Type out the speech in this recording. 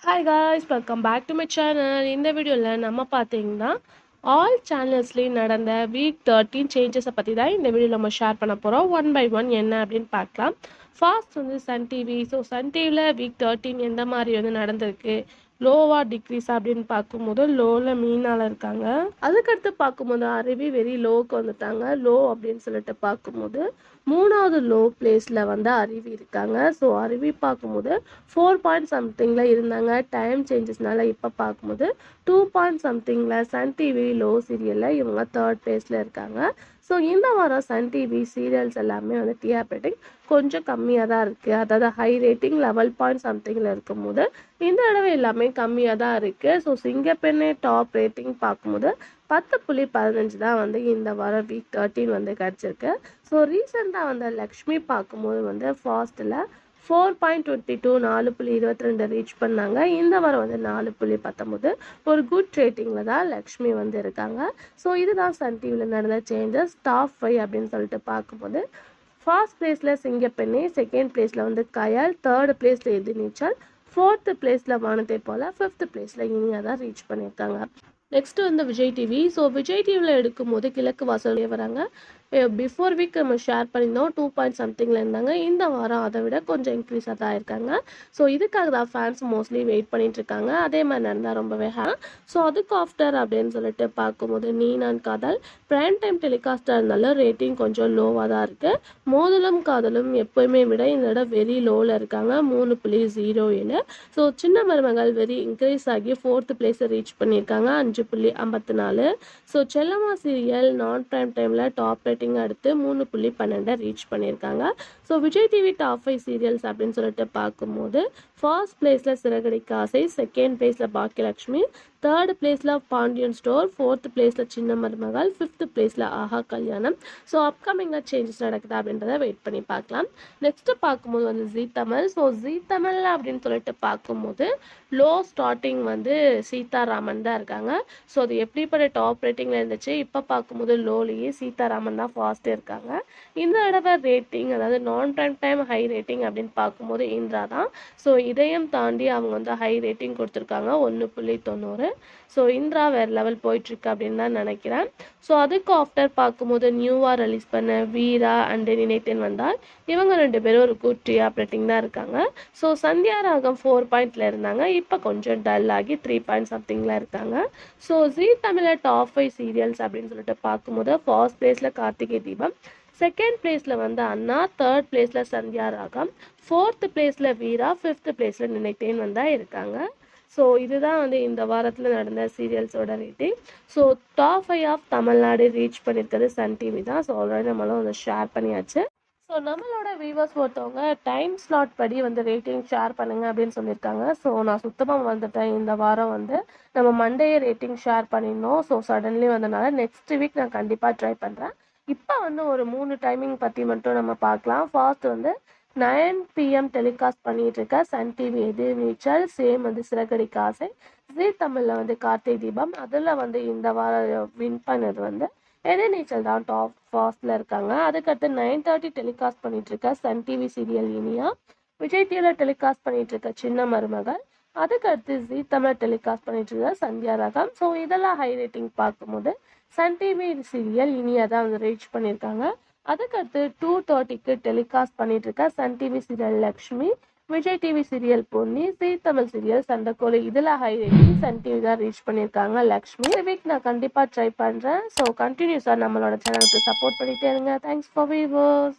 Hi guys, welcome back to my channel. இந்த வீடியோவில் நம்ம பார்த்தீங்கன்னா ஆல் சேனல்ஸ்லேயும் நடந்த வீக் 13 சேஞ்சஸை பற்றி தான் இந்த வீடியோவில் நம்ம ஷேர் பண்ண போகிறோம். ஒன் பை ஒன் என்ன அப்படின்னு பார்க்கலாம். ஃபர்ஸ்ட் வந்து சன் டிவி. ஸோ சன் டிவியில் வீக் 13 எந்த மாதிரி வந்து நடந்திருக்கு, லோவா டிக்ரீஸ் அப்படின்னு பார்க்கும்போது லோவில் மீனால் இருக்காங்க. அதுக்கடுத்து பார்க்கும்போது அருவி வெரி லோவுக்கு வந்துட்டாங்க. லோ அப்படின்னு சொல்லிட்டு பார்க்கும்போது மூணாவது லோ பிளேஸில் வந்து அருவி இருக்காங்க. ஸோ அருவி பார்க்கும்போது 4 பாயிண்ட் சம்திங்கில் இருந்தாங்க. டைம் சேஞ்சஸ்னால இப்போ பார்க்கும்போது 2 பாயிண்ட் சம்திங்கில் சன் டிவி லோ சீரியலில் இவங்க தேர்ட் பிளேஸில் இருக்காங்க. ஸோ இந்த வாரம் சன் டிவி சீரியல்ஸ் எல்லாமே வந்து டிஆர் ரேட்டிங் கொஞ்சம் கம்மியாக தான் இருக்குது. அதாவது ஹை ரேட்டிங் 11 பாயிண்ட் சம்திங்கில் இருக்கும்போது இந்த தடவை எல்லாமே கம்மியாக தான் இருக்குது. ஸோ சிங்கப்பெண்ணே டாப் ரேட்டிங் பார்க்கும்போது 10.15 தான் வந்து இந்த வாரம் வீக் 13 வந்து கிடச்சிருக்கு. ஸோ ரீசெண்டாக வந்து லக்ஷ்மி பார்க்கும்போது வந்து ஃபாஸ்ட்டில் 4.22 4.22 ரீச் பண்ணாங்க. இந்த வாரம் வந்து 4.19 ஒரு குட் ரேட்டிங்கில் தான் லக்ஷ்மி வந்து இருக்காங்க. ஸோ இதுதான் சன் டிவியில் நடந்த சேஞ்சஸ். டாப் 5 அப்படின்னு சொல்லிட்டு பார்க்கும்போது ஃபர்ஸ்ட் பிளேஸில் சிங்கப்பெண்ணே, செகண்ட் பிளேஸில் வந்து கயல், தேர்ட் பிளேஸில் எதிர்நீச்சல், ஃபோர்த்து பிளேஸில் வானத்தை போல, ஃபிஃப்த் பிளேஸில் இனியா தான் ரீச் பண்ணியிருக்காங்க. நெக்ஸ்ட் வந்து விஜய் டிவி. ஸோ விஜய் டிவியில் எடுக்கும்போது கிழக்கு வாசலே வராங்க. பிஃபோர் வீக் நம்ம ஷேர் பண்ணியிருந்தோம் 2 பாயிண்ட் சம்திங்கில் இருந்தாங்க. இந்த வாரம் அதை விட கொஞ்சம் இன்க்ரீஸாக தான் இருக்காங்க. ஸோ இதுக்காக தான் ஃபேன்ஸ் மோஸ்ட்லி வெயிட் பண்ணிட்டு இருக்காங்க. அதே மாதிரி நடந்தால் ரொம்பவே ஸோ அதுக்கு ஆஃப்டர் அப்படின்னு சொல்லிட்டு பார்க்கும்போது நீ நான் காதல் பிரைம் டைம் டெலிகாஸ்டாக இருந்தாலும் ரேட்டிங் கொஞ்சம் லோவாக தான் இருக்குது. மோதலும் காதலும் எப்போயுமே விட இந்த இடம் வெரி லோவில் இருக்காங்க, 3.07. ஸோ சின்ன மருமகள் வெரி இன்க்ரீஸ் ஆகி 4th பிளேஸை ரீச் பண்ணியிருக்காங்க, 5.54. ஸோ செல்லம்மா சீரியல் நான் பிரைம் டைமில் டாப் ரேட்டிங் அடுத்து 3.12 ரீச் பண்ணியிருக்காங்க. So Vijay TV top 5 serials அப்படின்னு சொல்லிட்டு பார்க்கும்போது ஃபர்ஸ்ட் பிளேஸில் சிறகடிக்க ஆசை, செகண்ட் பிளேஸில் பாக்கியலட்சுமி, தேர்ட் பிளேஸில் பாண்டியன் ஸ்டோர், ஃபோர்த் பிளேஸில் சின்ன மருமகள், ஃபிஃப்த் பிளேஸில் ஆஹா கல்யாணம். ஸோ அப்கமிங்காக சேஞ்சஸ் நடக்குதா அப்படின்றத வெயிட் பண்ணி பார்க்கலாம். நெக்ஸ்ட்டு பார்க்கும்போது வந்து ஜீ தமிழ். ஸோ ஜீ தமிழ் அப்படின்னு சொல்லிட்டு பார்க்கும்போது லோ ஸ்டார்டிங் வந்து சீதாராமன் தான் இருக்காங்க. ஸோ அது எப்படிப்பட்ட டாப் ரேட்டிங்கில் இருந்துச்சு, இப்போ பார்க்கும்போது லோலேயே சீதாராமன் தான் ஃபாஸ்ட்டு இருக்காங்க. இந்த தடவை ரேட்டிங் அதாவது நான் பிரைம் டைம் ஹை ரேட்டிங் அப்படின்னு பார்க்கும்போது இந்திரா தான். ஸோ இதையும் தாண்டி அவங்க வந்து ஹை ரேட்டிங் கொடுத்துருக்காங்க, 1.90. ஸோ இந்திரா வேறு லெவல் போயிட்டுருக்கு அப்படின்னு தான் நினைக்கிறேன். ஸோ அதுக்கு ஆஃப்டர் பார்க்கும்போது நியூவாக ரிலீஸ் பண்ண வீரா அண்ட் நினைத்தேன் வந்தால் இவங்க 2 பேரும் ஒரு குட் டிஆர் ரேட்டிங் தான் இருக்காங்க. ஸோ சந்தியா ராகம் 4 பாயிண்ட்ல இருந்தாங்க, இப்போ கொஞ்சம் டல் ஆகி 3 பாயிண்ட் சம்திங்கில் இருக்காங்க. ஸோ ஜீ தமிழில் டாப் 5 சீரியல்ஸ் அப்படின்னு சொல்லிட்டு பார்க்கும்போது ஃபர்ஸ்ட் பிளேஸில் கார்த்திகை தீபம், செகண்ட் பிளேஸில் வந்து அண்ணா, தேர்ட் பிளேஸில் சந்தியா ராகம், ஃபோர்த் பிளேஸில் வீரா, ஃபிஃப்த் பிளேஸில் நினைத்தேன் வந்தா இருக்காங்க. ஸோ இதுதான் வந்து இந்த வாரத்தில் நடந்த சீரியல்ஸோட rating. So top 5 of Tamil Nadu reach பண்ணியிருக்கிறது சன் டிவி தான். ஸோ ஆல்ரெடி நம்மளும் வந்து ஷேர் பண்ணியாச்சு. ஸோ நம்மளோட வியூவர்ஸ் ஒருத்தவங்க டைம் ஸ்லாட் படி வந்து ரேட்டிங் ஷேர் பண்ணுங்க அப்படின்னு சொல்லியிருக்காங்க. ஸோ நான் சுத்தமாக வந்துட்டேன். இந்த வாரம் வந்து நம்ம மண்டே ரேட்டிங் ஷேர் பண்ணியிருந்தோம். ஸோ சடன்லி வந்தனால நெக்ஸ்ட் வீக் நான் கண்டிப்பாக ட்ரை பண்ணுறேன். இப்போ வந்து ஒரு 3 டைமிங் பற்றி மட்டும் நம்ம பார்க்கலாம். ஃபர்ஸ்ட் வந்து 9 PM டெலிகாஸ்ட் பண்ணிட்டு இருக்க சன் டிவி எதிர்நீச்சல், சேம் வந்து சிறகடிக்க ஆசை, ஜீ தமிழில் வந்து கார்த்திகை தீபம். அதில் வந்து இந்த வாரம் வின் பண்ணது வந்து எதிர்நீச்சல் தான் டாப் ஃபர்ஸ்ட்ல இருக்காங்க. அதுக்கடுத்து 9:30 டெலிகாஸ்ட் பண்ணிட்டு இருக்க Sun TV serial Iniya, Vijay டிவியில் டெலிகாஸ்ட் பண்ணிட்டு இருக்க சின்ன மருமகள், அதுக்கடுத்து ஜீ தமிழ் டெலிகாஸ்ட் பண்ணிட்டு இருக்க சந்தியா ராகம். ஸோ இதெல்லாம் ஹை ரேட்டிங் பார்க்கும்போது சன் டிவி சீரியல் இனியா தான் வந்து ரீச் பண்ணியிருக்காங்க. அதுக்கடுத்து 2:30க்கு டெலிகாஸ்ட் பண்ணிட்டு இருக்க Sun TV serial Lakshmi, Vijay TV serial Ponni, Zee Tamil serial Sandakozhi, இதில் ஹை ரேட்டிங் சன் டிவி தான் ரீச் பண்ணியிருக்காங்க லக்ஷ்மி. இந்த வீக் நான் கண்டிப்பாக ட்ரை பண்ணுறேன். ஸோ கண்டினியூஸாக நம்மளோட சேனலுக்கு சப்போர்ட் பண்ணிட்டே இருங்க. Thanks for viewers.